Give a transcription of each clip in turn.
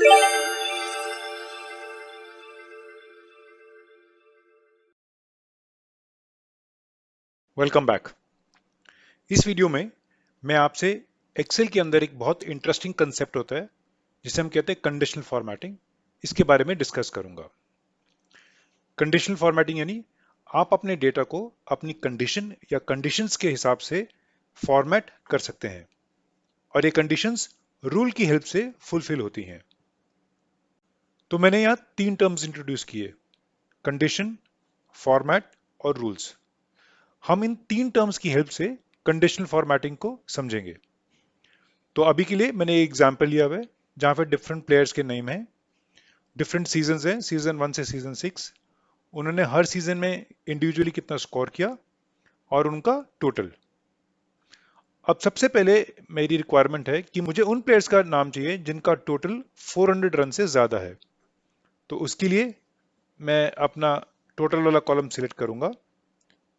Welcome back. इस video में मैं आपसे एक्सेल के अंदर एक बहुत इंटरेस्टिंग कंसेप्ट होता है जिसे हम कहते हैं कंडीशनल फॉर्मेटिंग, इसके बारे में डिस्कस करूंगा। कंडीशनल फॉर्मेटिंग यानी आप अपने डेटा को अपनी कंडीशन या कंडीशंस के हिसाब से फॉर्मेट कर सकते हैं और ये कंडीशंस रूल की हेल्प से फुलफिल होती हैं। तो मैंने यहाँ 3 टर्म्स इंट्रोड्यूस किए, कंडीशन, फॉर्मेट और रूल्स। हम इन 3 टर्म्स की हेल्प से कंडीशनल फॉर्मेटिंग को समझेंगे। तो अभी के लिए मैंने एक एग्जाम्पल लिया हुआ है जहां पे डिफरेंट प्लेयर्स के नेम हैं, डिफरेंट सीजन हैं, सीजन 1 से सीजन 6। उन्होंने हर सीजन में इंडिविजुअली कितना स्कोर किया और उनका टोटल। अब सबसे पहले मेरी रिक्वायरमेंट है कि मुझे उन प्लेयर्स का नाम चाहिए जिनका टोटल 400 रन से ज्यादा है। तो उसके लिए मैं अपना टोटल वाला कॉलम सिलेक्ट करूंगा।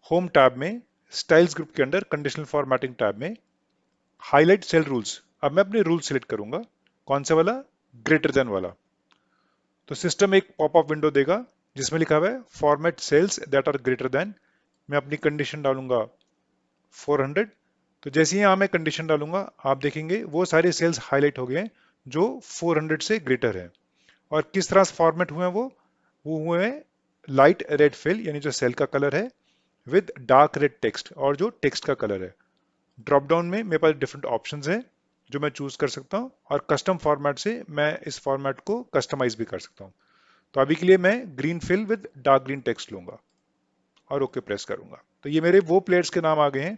होम टैब में स्टाइल्स ग्रुप के अंदर कंडीशनल फॉर्मेटिंग टैब में हाईलाइट सेल रूल्स, अब मैं अपने रूल सिलेक्ट करूंगा। कौन सा वाला? ग्रेटर देन वाला। तो सिस्टम एक पॉपअप विंडो देगा जिसमें लिखा हुआ है format cells that are greater than. मैं अपनी कंडीशन डालूंगा 400। तो जैसे ही यहाँ मैं कंडीशन डालूंगा आप देखेंगे वो सारे सेल्स हाईलाइट हो गए हैं जो 400 से ग्रेटर है। और किस तरह से फॉर्मेट हुए हैं वो हुए हैं लाइट रेड फिल, यानी जो सेल का कलर है, विद डार्क रेड टेक्स्ट, और जो टेक्स्ट का कलर है। ड्रॉप डाउन में मेरे पास डिफरेंट ऑप्शंस हैं जो मैं चूज कर सकता हूं और कस्टम फॉर्मेट से मैं इस फॉर्मेट को कस्टमाइज भी कर सकता हूं। तो अभी के लिए मैं green fill with dark green text लूंगा और ओके प्रेस करूंगा। तो ये मेरे वो प्लेयर्स के नाम आ गए हैं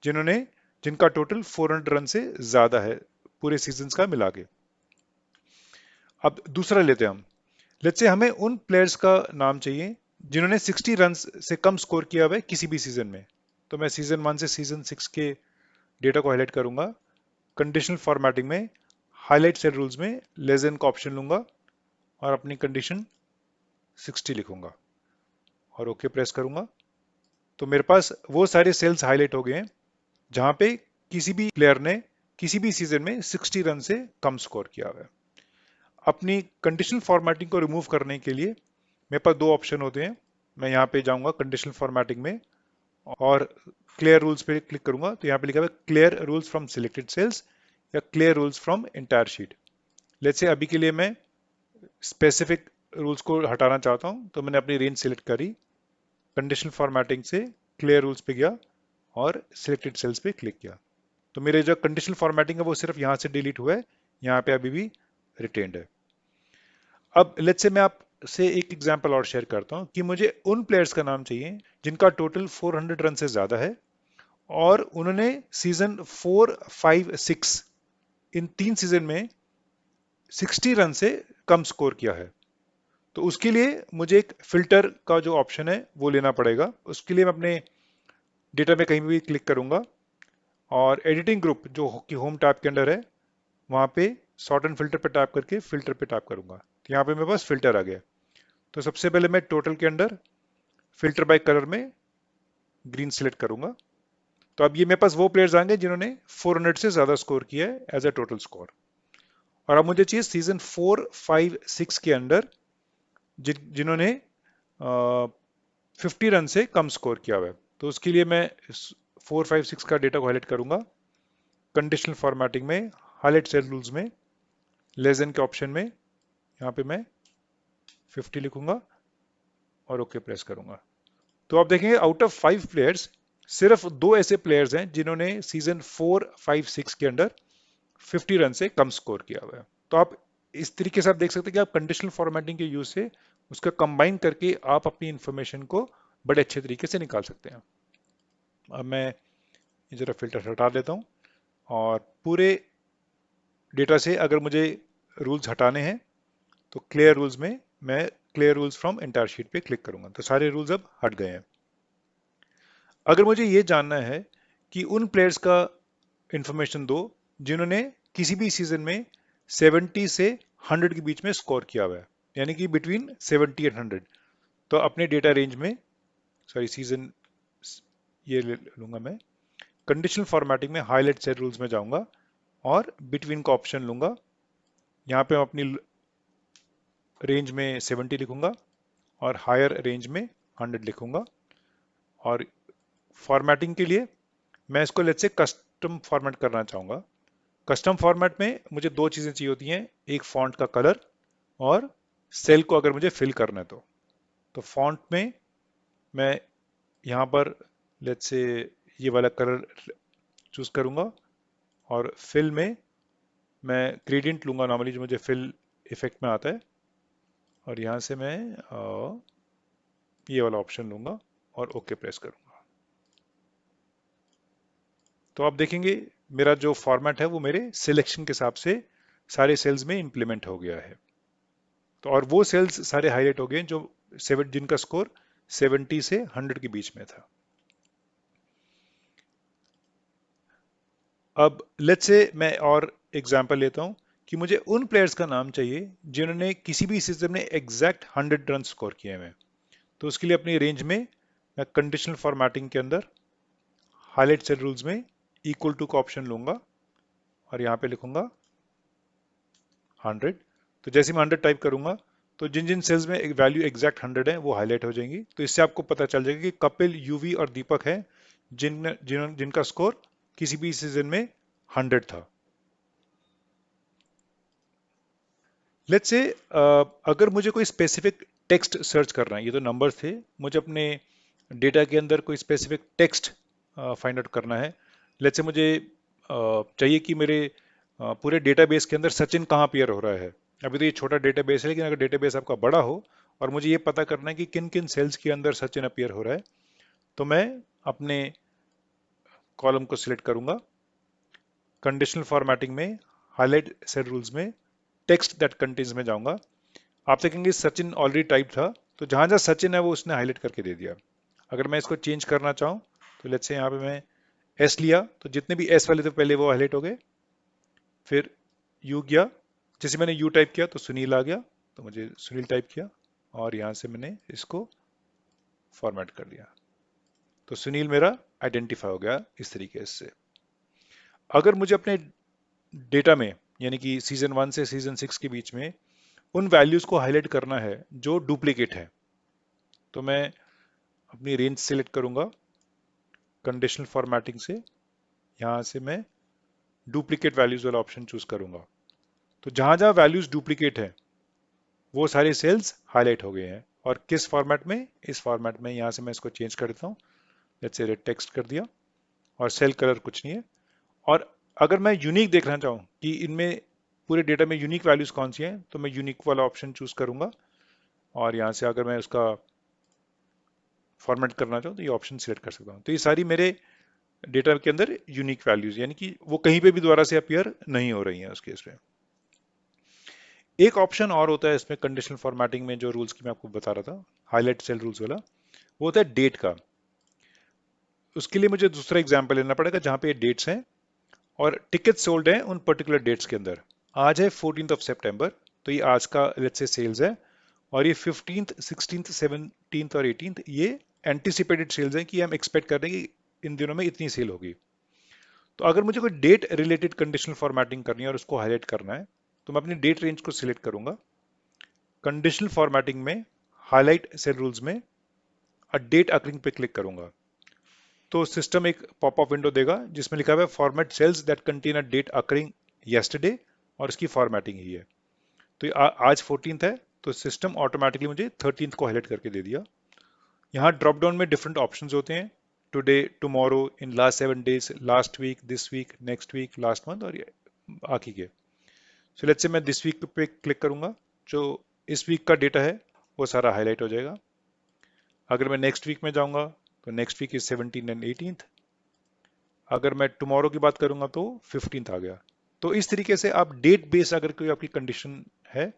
जिन्होंने जिनका टोटल 400 रन से ज्यादा है पूरे सीजन का मिला के। अब दूसरा लेते हैं हम। लेट्स से हमें उन प्लेयर्स का नाम चाहिए जिन्होंने 60 रन से कम स्कोर किया हुआ है किसी भी सीजन में। तो मैं सीजन 1 से सीजन 6 के डेटा को हाईलाइट करूंगा। कंडीशनल फॉर्मेटिंग में हाईलाइट सेल रूल्स में लेस देन का ऑप्शन लूंगा और अपनी कंडीशन 60 लिखूंगा और ओके प्रेस करूंगा। तो मेरे पास वो सारे सेल्स हाईलाइट हो गए हैं जहां पे किसी भी प्लेयर ने किसी भी सीजन में 60 रन से कम स्कोर किया हुआ है। अपनी कंडीशनल फॉर्मेटिंग को रिमूव करने के लिए मेरे पास 2 ऑप्शन होते हैं। मैं यहाँ पे जाऊंगा कंडीशनल फॉर्मेटिंग में और क्लियर रूल्स पे क्लिक करूंगा। तो यहाँ पे लिखा हुआ है clear rules from selected cells या clear rules from entire sheet. Let's say अभी के लिए मैं स्पेसिफिक रूल्स को हटाना चाहता हूं, तो मैंने अपनी रेंज सिलेक्ट करी, कंडीशनल फॉर्मेटिंग से क्लियर रूल्स पे गया और सिलेक्टेड सेल्स पे क्लिक किया। तो मेरे जो कंडीशनल फॉर्मेटिंग है वो सिर्फ यहां से डिलीट हुआ है, यहाँ पे अभी भी रिटेन्ड है। अब लेट्स से मैं आपसे एक एग्जांपल और शेयर करता हूं कि मुझे उन प्लेयर्स का नाम चाहिए जिनका टोटल 400 रन से ज्यादा है और उन्होंने सीजन 4, 5, 6 इन 3 सीजन में 60 रन से कम स्कोर किया है। तो उसके लिए मुझे एक फिल्टर का जो ऑप्शन है वो लेना पड़ेगा। उसके लिए मैं अपने डेटा में कहीं भी क्लिक करूंगा और एडिटिंग ग्रुप जो कि होम टैब के अंदर है वहां पे सॉर्ट एंड फिल्टर पे टैप करके फिल्टर पे टैप करूंगा। तो यहाँ पे मेरे पास फिल्टर आ गया। तो सबसे पहले मैं टोटल के अंदर फिल्टर बाय कलर में ग्रीन सिलेक्ट करूंगा। तो अब ये मेरे पास वो प्लेयर्स आएंगे जिन्होंने 400 से ज्यादा स्कोर किया है एज अ टोटल स्कोर। और अब मुझे चाहिए सीजन 4, 5, 6 के अंदर जिन्होंने 50 रन से कम स्कोर किया हुआ है। तो उसके लिए मैं 4, 5, 6 का डेटा को हाईलाइट करूंगा। कंडीशनल फॉर्मेटिंग में हाईलाइट सेल रूल्स में लेस देन के ऑप्शन में यहाँ पे मैं 50 लिखूंगा और ओके प्रेस करूंगा। तो आप देखेंगे आउट ऑफ 5 प्लेयर्स सिर्फ 2 ऐसे प्लेयर्स हैं जिन्होंने सीजन 4, 5, 6 के अंदर 50 रन से कम स्कोर किया हुआ है। तो आप इस तरीके से आप देख सकते हैं कि आप कंडीशनल फॉर्मेटिंग के यूज से उसका कंबाइन करके आप अपनी इंफॉर्मेशन को बड़े अच्छे तरीके से निकाल सकते हैं। अब मैं ये जरा फिल्टर हटा देता हूं और पूरे डेटा से अगर मुझे रूल्स हटाने हैं तो क्लियर रूल्स में मैं clear rules from entire sheet पे क्लिक करूंगा। तो सारे रूल्स अब हट गए हैं। अगर मुझे ये जानना है कि उन प्लेयर्स का इंफॉर्मेशन दो जिन्होंने किसी भी सीजन में 70 से 100 के बीच में स्कोर किया हुआ है, यानी कि बिटवीन 70 एंड 100। तो अपने डेटा रेंज में, सॉरी सीजन, ये ले लूंगा मैं। कंडीशनल फॉर्मेटिंग में हाईलाइट सेट रूल्स में जाऊंगा और बिटवीन का ऑप्शन लूंगा। यहाँ पे हम अपनी रेंज में 70 लिखूंगा और हायर रेंज में 100 लिखूंगा। और फॉर्मेटिंग के लिए मैं इसको लेट्स से कस्टम फॉर्मेट करना चाहूंगा। कस्टम फॉर्मेट में मुझे दो चीजें चाहिए होती हैं, एक फॉन्ट का कलर और सेल को अगर मुझे फिल करना है तो फॉन्ट में मैं यहाँ पर लेट्स से ये वाला कलर चूज करूंगा और फिल में मैं ग्रेडियंट लूंगा नॉर्मली जो मुझे फिल इफेक्ट में आता है, और यहाँ से मैं ये वाला ऑप्शन लूंगा और ओके प्रेस करूंगा। तो आप देखेंगे मेरा जो फॉर्मेट है वो मेरे सिलेक्शन के हिसाब से सारे सेल्स में इंप्लीमेंट हो गया है। तो और वो सेल्स सारे हाईलाइट हो गए जो जिनका स्कोर 70 से 100 के बीच में था। अब लेट्स से मैं और एग्जांपल लेता हूं कि मुझे उन प्लेयर्स का नाम चाहिए जिन्होंने किसी भी सीजन में एग्जैक्ट 100 रन स्कोर किए हैं। तो उसके लिए अपनी रेंज में मैं कंडीशनल फॉर्मेटिंग के अंदर हाईलाइट सेल रूल्स में इक्वल टू का ऑप्शन लूंगा और यहाँ पे लिखूंगा 100। तो जैसे मैं 100 टाइप करूंगा तो जिन जिन सेल्स में वैल्यू एग्जैक्ट 100 है वो हाईलाइट हो जाएंगी। तो इससे आपको पता चल जाएगा कि कपिल, यूवी और दीपक है जिनका स्कोर किसी भी सीजन में 100 था। लेट्स से अगर मुझे कोई स्पेसिफिक टेक्स्ट सर्च करना है, ये तो नंबर्स थे, मुझे अपने डेटा के अंदर कोई स्पेसिफिक टेक्स्ट फाइंड आउट करना है। लेट्स से मुझे चाहिए कि मेरे पूरे डेटाबेस के अंदर सचिन कहाँ अपीयर हो रहा है। अभी तो ये छोटा डेटाबेस है, लेकिन अगर डेटाबेस आपका बड़ा हो और मुझे ये पता करना है कि किन किन सेल्स के अंदर सचिन अपीयर हो रहा है, तो मैं अपने कॉलम को सिलेक्ट करूंगा, कंडीशनल फॉर्मेटिंग में हाईलाइट सेल रूल्स में टेक्स्ट दैट कंटेन्स में जाऊंगा। आप देखेंगे सचिन ऑलरेडी टाइप था, तो जहां जहां सचिन है वो उसने हाईलाइट करके दे दिया। अगर मैं इसको चेंज करना चाहूँ तो लेट्स से यहाँ पे मैं एस लिया, तो जितने भी एस वाले थे पहले वो हाईलाइट हो गए। फिर यू गया, जैसे मैंने यू टाइप किया तो सुनील आ गया, तो मुझे सुनील टाइप किया और यहाँ से मैंने इसको फॉर्मेट कर दिया, तो सुनील मेरा आइडेंटिफाई हो गया इस तरीके से। अगर मुझे अपने डेटा में यानी कि सीजन 1 से सीजन 6 के बीच में उन वैल्यूज को हाईलाइट करना है जो डुप्लीकेट है, तो मैं अपनी रेंज सिलेक्ट करूंगा कंडीशनल फॉर्मेटिंग से, यहां से मैं डुप्लीकेट वैल्यूज वाला ऑप्शन चूज करूंगा। तो जहां जहां वैल्यूज डुप्लीकेट है वो सारे सेल्स हाईलाइट हो गए हैं। और किस फॉर्मेट में? इस फॉर्मेट में। यहां से मैं इसको चेंज कर देता हूं, लेट्स से रेड टेक्स्ट कर दिया और सेल कलर कुछ नहीं है। और अगर मैं यूनिक देखना चाहूँ कि इनमें पूरे डेटा में यूनिक वैल्यूज कौन सी हैं, तो मैं यूनिक वाला ऑप्शन चूज करूंगा और यहाँ से अगर मैं उसका फॉर्मेट करना चाहूँ तो ये ऑप्शन सिलेक्ट कर सकता हूँ। तो ये सारी मेरे डेटा के अंदर यूनिक वैल्यूज, यानी कि वो कहीं पे भी दोबारा से अपीयर नहीं हो रही हैं उस केस में। एक ऑप्शन और होता है इसमें कंडीशनल फॉर्मेटिंग में, जो रूल्स की मैं आपको बता रहा था हाईलाइट सेल रूल्स वाला, वो होता है डेट का। उसके लिए मुझे दूसरा एग्जाम्पल लेना पड़ेगा जहां पे डेट्स हैं और टिकट सोल्ड है उन पर्टिकुलर डेट्स के अंदर। आज है 14 सितंबर, तो ये आज का लेट्स से सेल्स है, और ये 15th, 16th, 17th और 18th ये एंटिसिपेटेड सेल्स हैं कि हम एक्सपेक्ट कर रहे हैं कि इन दिनों में इतनी सेल होगी। तो अगर मुझे कोई डेट रिलेटेड कंडीशनल फॉर्मेटिंग करनी है और उसको हाईलाइट करना है, तो मैं अपनी डेट रेंज को सिलेक्ट करूंगा, कंडीशनल फॉर्मेटिंग में हाईलाइट सेल रूल्स में डेट अकरिंग पे क्लिक करूंगा, तो सिस्टम एक पॉपअप विंडो देगा जिसमें लिखा हुआ है format cells that contain a date occurring yesterday, और इसकी फॉर्मेटिंग ही है। तो आज 14th है, तो सिस्टम ऑटोमेटिकली मुझे 13th को हाईलाइट करके दे दिया। यहाँ ड्रॉप डाउन में डिफरेंट ऑप्शंस होते हैं, today, tomorrow, in last 7 days, last week, this week, next week, last month और बाकी के। सो लेट्स से मैं दिस वीक पे क्लिक करूंगा, जो इस वीक का डेटा है वो सारा हाईलाइट हो जाएगा। अगर मैं नेक्स्ट वीक में जाऊंगा तो next week is 17 and 18th। अगर मैं टुमारो की बात करूंगा तो 15th आ गया। तो इस तरीके से आप डेट बेस अगर कोई आपकी कंडीशन है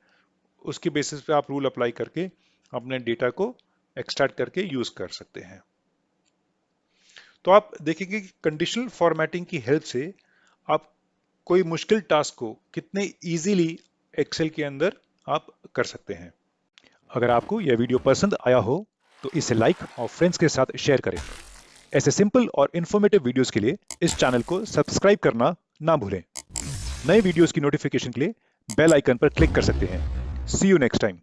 उसके बेसिस पे आप रूल अप्लाई करके अपने डेटा को एक्सट्रैक्ट करके यूज कर सकते हैं। तो आप देखेंगे कि कंडीशनल फॉर्मेटिंग की हेल्प से आप कोई मुश्किल टास्क को कितने इजीली एक्सेल के अंदर आप कर सकते हैं। अगर आपको यह वीडियो पसंद आया हो तो इसे लाइक और फ्रेंड्स के साथ शेयर करें। ऐसे सिंपल और इंफॉर्मेटिव वीडियोस के लिए इस चैनल को सब्सक्राइब करना ना भूलें। नए वीडियोस की नोटिफिकेशन के लिए बेल आइकन पर क्लिक कर सकते हैं। सी यू नेक्स्ट टाइम।